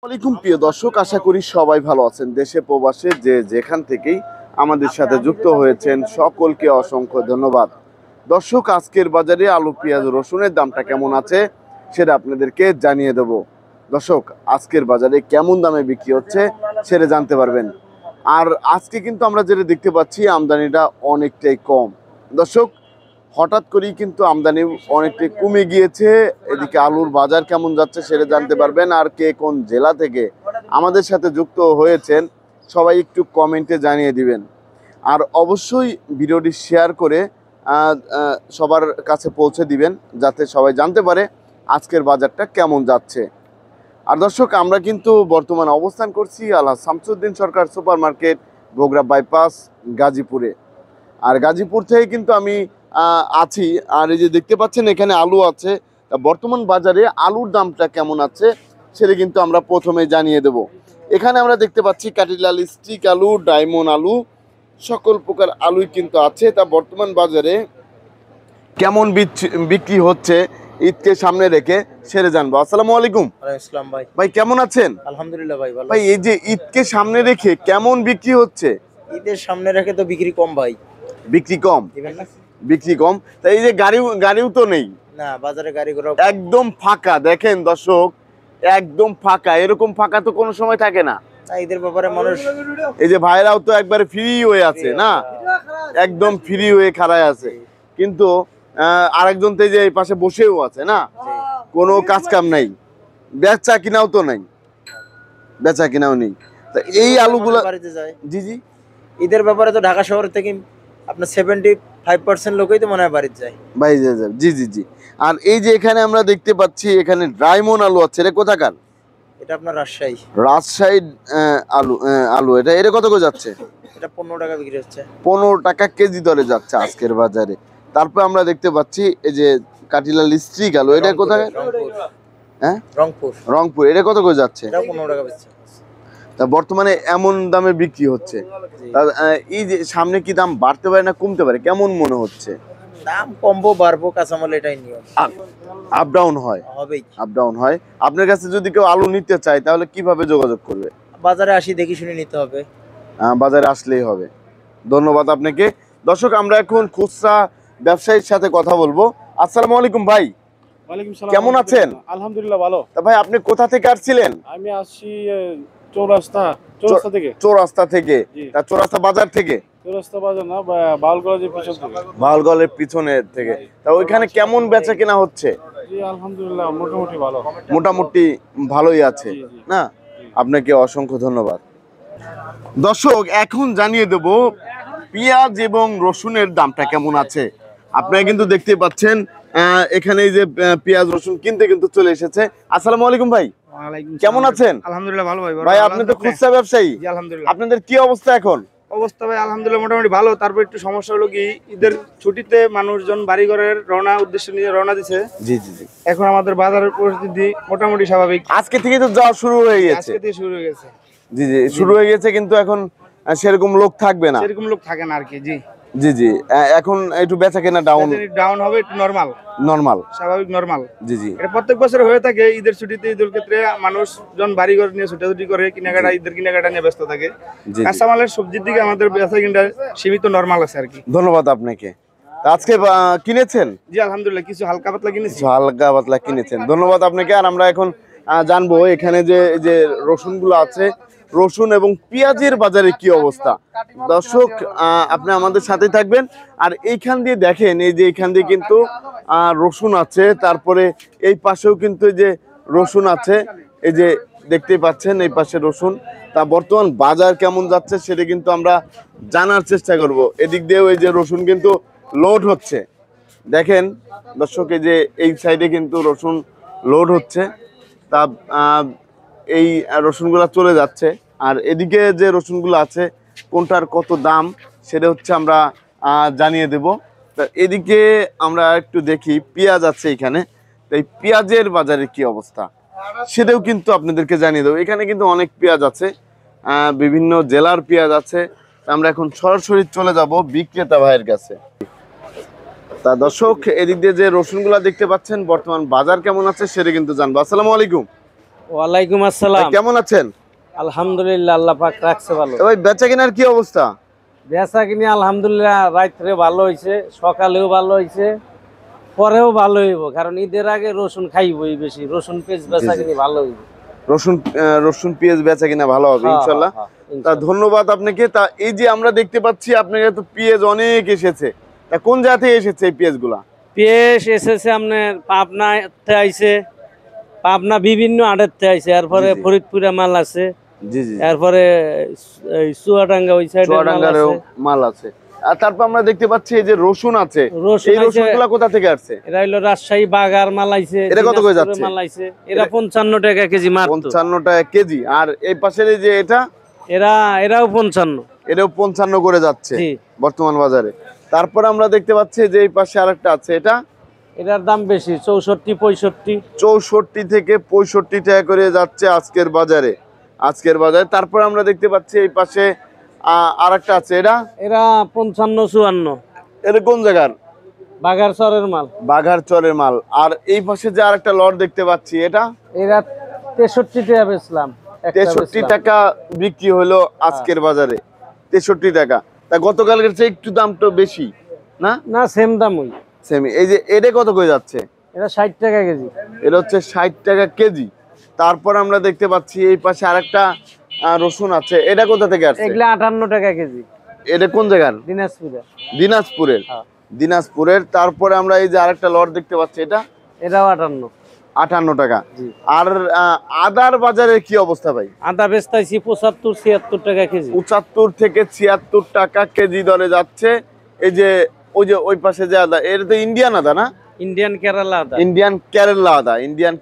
আসসালামাইকুম প্রিয় দর্শক, আশা করি সবাই ভালো আছেন। দেশে প্রবাসে যে যেখান থেকেই আমাদের সাথে যুক্ত হয়েছেন সকলকে অসংখ্য ধন্যবাদ। দর্শক, আজকের বাজারে আলু, পেঁয়াজ, রসুনের দামটা কেমন আছে সেটা আপনাদেরকে জানিয়ে দেব। দর্শক, আজকের বাজারে কেমন দামে বিক্রি হচ্ছে সেটা জানতে পারবেন। আর আজকে কিন্তু আমরা যেটা দেখতে পাচ্ছি, আমদানিটা অনেকটাই কম। দর্শক, হঠাৎ করেই কিন্তু আমদানি অনেকটাই কমে গিয়েছে। এদিকে আলুর বাজার কেমন যাচ্ছে সেটা জানতে পারবেন। আর কে কোন জেলা থেকে আমাদের সাথে যুক্ত হয়েছেন সবাই একটু কমেন্টে জানিয়ে দিবেন। আর অবশ্যই ভিডিওটি শেয়ার করে সবার কাছে পৌঁছে দিবেন, যাতে সবাই জানতে পারে আজকের বাজারটা কেমন যাচ্ছে। আর দর্শক, আমরা কিন্তু বর্তমানে অবস্থান করছি আলহাজ শামসুদ্দিন সরকার সুপার মার্কেট, বগুড়া বাইপাস, গাজীপুরে। আর গাজীপুর থেকে কিন্তু আমি আছি। আর এই যে দেখতে পাচ্ছেন এখানে আলু আছে। বর্তমান বাজারে আলুর দামটা কেমন আছে সেটা কিন্তু আমরা প্রথমে জানিয়ে দেব। এখানে আমরা দেখতে পাচ্ছি কাটিলাল স্টিক আলু, ডায়মন্ড আলু, সকল প্রকার আলুই কিন্তু আছে। তা বর্তমান বাজারে কেমন বিক্রি হচ্ছে ঈদকে সামনে রেখে সেটা জানবো। আসসালামু আলাইকুম। ইসলাম ভাই। ভাই কেমন আছেন? আলহামদুলিল্লাহ ভাই, ভালো। ভাই, এই যে ঈদকে সামনে রেখে কেমন বিক্রি হচ্ছে? ঈদের সামনে রেখে তো বিক্রি কম ভাই। বিক্রি কম? দিবেন না? বিক্রি কম। তাই এই যে গাড়িও তো নেই, না বাজারে গাড়ি ঘোড়া একদম ফাঁকা। দেখেন দর্শক, একদম ফাঁকা। এরকম ফাঁকা তো কোনো সময় থাকে না। ঈদের ব্যাপারে মানুষ, এই যে ভাইরাও তো একবারে ফ্রি হয়ে আছে না, একদম ফ্রি হয়ে খাড়ায় আছে। কিন্তু আরেকজন তো এই যে এই পাশে বসেও আছে না, কোনো কাজ কাম নাই, বেচা কিনাও তো নাই, বেচা কিনাও নেই। তা এই আলুগুলা বাড়িতে যায়। জি জি, ঈদের ব্যাপারে তো ঢাকা শহর থেকে আপনার 75% লোকই তো মনে হয় বাড়িতে যায়। ভাই জি জি জি। আর এই যে এখানে আমরা দেখতে পাচ্ছি এখানে ডায়মন্ড আলু আছে। এটা কোথাকার? এটা আপনার রাজশাহী। রাজশাহী আলু এটা কত করে যাচ্ছে? এটা 15 টাকা বিক্রি হচ্ছে। 15 টাকা কেজি দরে যাচ্ছে আজকের বাজারে। তারপর আমরা দেখতে পাচ্ছি এই যে কাটিলাল স্ট্রিক আলু, এটা কোথায়? হ্যাঁ, রংপুর। এটা কত করে যাচ্ছে? এটা 15 টাকা বেচছে। তা বর্তমানে এমন দামে বিক্রি হচ্ছে। এই যে সামনে কি দাম বাড়তে পারে না কমতে পারে, কেমন মনে হচ্ছে? দাম কমবো বাড়বো, কাঁচামাল এটাই নিয়ম। আপ ডাউন হয়, হবেই। আপ ডাউন হয়। আপনার কাছে যদি কেউ আলু নিতে চায় তাহলে কিভাবে যোগাযোগ করবে? বাজারে আসি, দেখি শুনে নিতে হবে। বাজারে আসলেই হবে। ধন্যবাদ আপনাকে। দর্শক, আমরা এখন খুচরা ব্যবসায়ীর সাথে কথা বলবো। আসসালামু আলাইকুম ভাই। ওয়ালাইকুম সালাম। কেমন আছেন? আলহামদুলিল্লাহ ভালো। তা ভাই, আপনি কোথা থেকে আসছিলেন? আমি আসছি চৌরাস্তা থেকে। চৌরাস্তা থেকে? জি। তা চৌরাস্তা বাজার থেকে? চৌরাস্তা বাজার না, বাউল কলেজের পিছন থেকে। বাউলগলের পিছনের থেকে। তা ওইখানে কেমন বেচা কেনা হচ্ছে? জি আলহামদুলিল্লাহ, মোটামুটি ভালো। মোটামুটি ভালোই আছে জি, জি। না? আপনাকে অসংখ্য ধন্যবাদ। দর্শক, এখন জানিয়ে দেব পেঁয়াজ এবং রসুনের দামটা কেমন আছে। আপনারা কিন্তু দেখতে পাচ্ছেন এখানে এই যে পেঁয়াজ রসুন কিনতে কিন্তু চলে এসেছে। আসসালামু আলাইকুম ভাই, কেমন আছেন? আলহামদুলিল্লাহ ভালো ভাই। ভাই, আপনি তো খুচরা ব্যবসায়ী, জি আলহামদুলিল্লাহ। আপনাদের কি অবস্থা এখন? অবস্থা ভাই আলহামদুলিল্লাহ মোটামুটি ভালো। তারপর একটু সমস্যা হলো কি, ঈদের ছুটিতে মানুষজন বাড়িঘরের রওনা উদ্দেশ্যে নিয়ে রওনা দিছে। জি জি জি। এখন আমাদের বাজারের পরিস্থিতি মোটামুটি স্বাভাবিক। আজকে থেকে তো যাওয়া শুরু হয়ে গেছে। আজকে থেকে শুরু হয়ে গেছে। জি জি, শুরু হয়ে গেছে, কিন্তু এখন সেরকম লোক থাকবে না। সেরকম লোক থাকে না আর কি। জি জি জি, এখন একটু বেচা কেনা ডাউন হবে, একটু নরমাল স্বাভাবিক নরমাল। জি জি। এটা প্রত্যেক বছর হয়ে থাকে। ঈদের ছুটিতে, ঈদের ক্ষেত্রে মানুষজন বাড়িঘর নিয়ে ছুটাছুটি করে, কেনাকাটা, ঈদের কেনাকাটা নিয়ে ব্যস্ত থাকে। কাঁচামালের সবজির দিকে আমাদের বেচা কিনা সীমিত নরমাল আছে আর কি। ধন্যবাদ আপনাকে। আজকে কিনেছেন? জি আলহামদুলিল্লাহ, কিছু হালকা পাতলা কিনেছি। হালকা পাতলা কিনেছেন, ধন্যবাদ আপনাকে। আর আমরা এখন জানবো এখানে যে রসুন গুলো আছে, রসুন এবং পেঁয়াজের বাজারে কি অবস্থা। দর্শক, আপনি আমাদের সাথে থাকবেন। আর এইখান দিয়ে দেখেন, এই যে এইখান দিয়ে কিন্তু রসুন আছে, তারপরে এই পাশেও কিন্তু এই যে রসুন আছে, এই যে দেখতেই পাচ্ছেন এই পাশে রসুন। তা বর্তমান বাজার কেমন যাচ্ছে সেটা কিন্তু আমরা জানার চেষ্টা করব। এদিক দিয়েও এই যে রসুন কিন্তু লোড হচ্ছে, দেখেন দর্শক, এই যে এই সাইডে কিন্তু রসুন লোড হচ্ছে। তা এই রসুনগুলা চলে যাচ্ছে। আর এদিকে যে রসুনগুলো আছে কোনটার কত দাম সেটা হচ্ছে আমরা জানিয়ে দেব। তা এদিকে আমরা একটু দেখি, পেঁয়াজ আছে এখানে। তাই পেঁয়াজের বাজারে কি অবস্থা সেটাও কিন্তু আপনাদেরকে জানিয়ে দেবো। এখানে কিন্তু অনেক পেঁয়াজ আছে, বিভিন্ন জেলার পেঁয়াজ আছে। আমরা এখন সরাসরি চলে যাব বিক্রেতা ভাইয়ের কাছে। তা দর্শক, এদিক দিয়ে যে রসুনগুলা দেখতে পাচ্ছেন বর্তমান বাজার কেমন আছে সেটা কিন্তু জানবো। আসসালামু আলাইকুম। ওয়ালাইকুম ভাই, আসসালাম। কেমন আছেন? আলহামদুলিল্লাহ, আল্লাহ পাক রাখছে ভালো। ভাই বেচা কেনার কি অবস্থা? বেচা কিনি আলহামদুলিল্লাহ, রাত্রে ভালো হয়েছে, সকালেও ভালো হয়েছে, পরেও ভালো হইব, কারণ ঈদের আগে রসুন খাইবই বেশি, রসুন পেঁয়াজ বেচা জি। কিনি ভালো হইব। রসুন পেঁয়াজ বেচা কিনা ভালো হবে হ্যাঁ, ইনশাল্লাহ। হ্যাঁ, তা ইনশাআল্লাহ। ধন্যবাদ আপনাকে। তা এই যে আমরা দেখতে পাচ্ছি আপনার তো পেঁয়াজ অনেক এসেছে, তা কোন জায়গা থেকে এসেছে এই পেঁয়াজ গুলা? পেঁয়াজ এসেছে আপনার পাবনাতে আইছে, পাবনা বিভিন্ন আড়েতে আইছে, এরপরে জি, জি। ফরিদপুরে মাল আছে, জি জি, এরপরে এই চুয়াডাঙ্গা ওই সাইডে মাল চুয়াডাঙ্গারেও আছে। মাল আছে। আর তারপর আমরা দেখতে পাচ্ছি এই যে রসুন আছে, রসুন এই আছে, রসুন গুলা কোথা থেকে আসছে? এরা হইলো রাজশাহী বাগার মাল আইছে, এটা কত করে দিনাজপুরের যাচ্ছে? মাল আইছে, এরা 55 টাকা কেজি মাত্র। 55 টাকা কেজি। আর এই পাশের এই যে এরাও 55। এটাও 55 করে যাচ্ছে জি। বর্তমান বাজারে। তারপর আমরা দেখতে পাচ্ছি যে এই পাশে আরেকটা আছে, এটার দাম বেশি, 64 65। 64 থেকে 65 টাকা করে যাচ্ছে আজকের বাজারে। তারপর আমরা দেখতে পাচ্ছি এই পাশে আরেকটা আছে, এরা 55 54। এটা কোন জায়গার? বাগার চরের মাল। বাঘারচরের মাল। আর এই পাশে যে আরেকটা লট দেখতে পাচ্ছি, এরা 63 টাকা বেচলাম, 63 টাকা বিক্রি হলো আজকের বাজারে। 63 টাকা। তা গতকালকের চেয়ে একটু দামটা বেশি না? না, সেম দাম ওই। সেমি। এই যে এটা কত করে যাচ্ছে? এরা 60 টাকা কেজি। এটা হচ্ছে 60 টাকা কেজি। তারপর আমরা দেখতে পাচ্ছি এই পাশে আরেকটা রসুন আছে, এটা কোথা থেকে আসছে? এগুলা 58 টাকা কেজি। এটা কোন জায়গার? দিনাজপুরে। দিনাজপুরের। হ্যাঁ। দিনাজপুরের। তারপরে আমরা এই যে আরেকটা লট দেখতে পাচ্ছি, এরাও 58। 58 টাকা। জি। আর আদার বাজারের কি অবস্থা ভাই? আদা বেচতাইছি 75 76 টাকা কেজি। 75 থেকে 76 টাকা কেজি দরে যাচ্ছে। এই যে ওই পাশে যে আদা, এটা তো ইন্ডিয়ান আদা না? ইন্ডিয়ান কেরালা আদা। ইন্ডিয়ান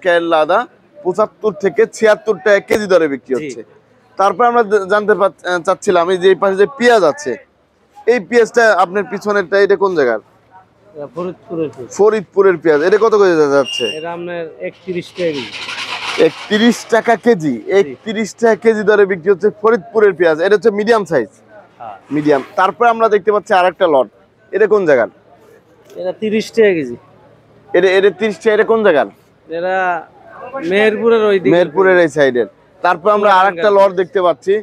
কেরালা আদা 75 থেকে 76 টাকা কেজি দরে বিক্রি হচ্ছে। তারপর আমরা জানতে চাচ্ছিলাম এই যে এই পাশে যে পেঁয়াজ আছে, এই পেঁয়াজটা আপনার পিছনেরটা, এটা কোন জায়গার? এরা ফরিদপুরের পেঁয়াজ। ফরিদপুরের পেঁয়াজ। এটা কত করে যাচ্ছে? এরা আপনার 31 টাকা কেজি। 31 টাকা কেজি। 31 টাকা কেজি দরে বিক্রি হচ্ছে ফরিদপুরের পেঁয়াজ। এটা হচ্ছে মিডিয়াম সাইজ। হ্যাঁ। মিডিয়াম। তারপর আমরা দেখতে পাচ্ছি আরেকটা লট, এটা কোন জায়গার? এরা 30 টাকা কেজি। এটা 30 টাকা। এটা কোন জায়গার? এরা মেহেরপুরের ওই দিকে। মেহেরপুরের এই সাইডের। তারপর আমরা আরেকটা লট দেখতে পাচ্ছি,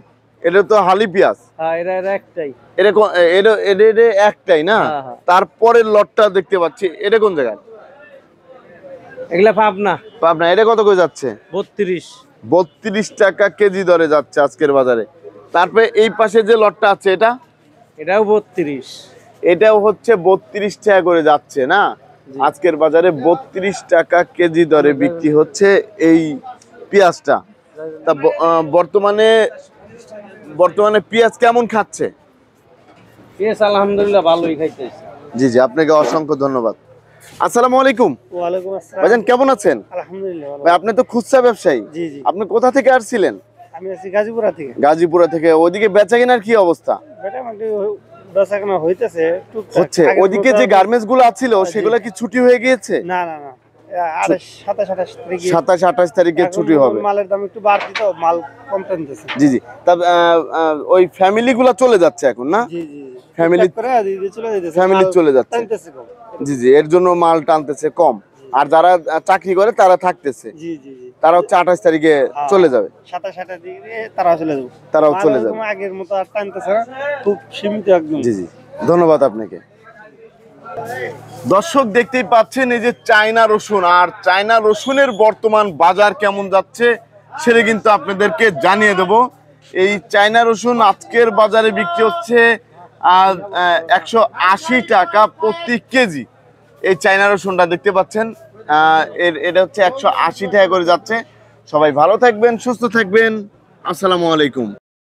এটা তো হালি পেঁয়াজ। হ্যাঁ, এরা একটাই। এটা একটাই না? হ্যাঁ, হ্যাঁ। তারপরের লটটা দেখতে পাচ্ছি, এটা কোন জায়গার? এগুলা পাবনা। পাবনা। এটা কত করে যাচ্ছে? 32। 32 টাকা কেজি দরে যাচ্ছে আজকের বাজারে। তারপরে এই পাশে যে লটটা আছে, এটাও 32। এটাও হচ্ছে 32 টাকা করে যাচ্ছে না আজকের বাজারে? 32 টাকা কেজি দরে বিক্রি হচ্ছে এই পেঁয়াজটা। তা বর্তমানে পেঁয়াজ কেমন খাচ্ছে? পেঁয়াজ আলহামদুলিল্লাহ ভালোই খাইতেছে। জি জি, আপনাকে অসংখ্য ধন্যবাদ। আসসালামু আলাইকুম। ওয়ালাইকুম আসসালাম। ভাইজান কেমন আছেন? আলহামদুলিল্লাহ ভালো। ভাই, আপনি তো খুচরা ব্যবসায়ী। জি জি। আপনি কোথা থেকে আসছিলেন? আমি আছি গাজীপুরা থেকে। গাজীপুরা থেকে। ওইদিকে বেচা কেনার কি অবস্থা? মোটামুটি বেচাকেনা হইতেছে টুকটাক। হচ্ছে। আগের ওইদিকে মতো যে আর- গার্মেন্টস গুলো ছিল জি। সেগুলো কি ছুটি হয়ে গিয়েছে? না না না, 27 28 তারিখে 27 28 তারিখে এখন ছুটি হবে। মালের দাম একটু বাড়তি, তো মাল কম টানতেছে। জি জি। তা ওই ফ্যামিলি গুলা চলে যাচ্ছে এখন না? জি জি। Family- টুকটাক করে দিয়ে চলে যাইতেছে। ফ্যামিলি মাল চলে যাচ্ছে। টানতেছে কম। জি জি, এর জন্য মাল টানতেছে কম। আর যারা চাকরি করে তারা থাকতেছে, জি জি জি। তারা হচ্ছে 28 তারিখে চলে যাবে। 27 28 দিকে তারা চলে যাবে। তারাও মাল চলে এরকম যাবে। আগের মতো আর টানতেছে না, খুব সীমিত একদম। জি জি, ধন্যবাদ আপনাকে। দর্শক দেখতেই পাচ্ছেন এই যে চায়না রসুন, আর চায়না রসুনের বর্তমান বাজার কেমন যাচ্ছে সেটা কিন্তু আপনাদেরকে জানিয়ে দেব। এই চায়না রসুন আজকের বাজারে বিক্রি হচ্ছে 180 টাকা প্রতি কেজি। এই চায়না রসুনটা দেখতে পাচ্ছেন, এটা হচ্ছে 180 টাকা করে যাচ্ছে। সবাই ভালো থাকবেন, সুস্থ থাকবেন। আসসালামু আলাইকুম।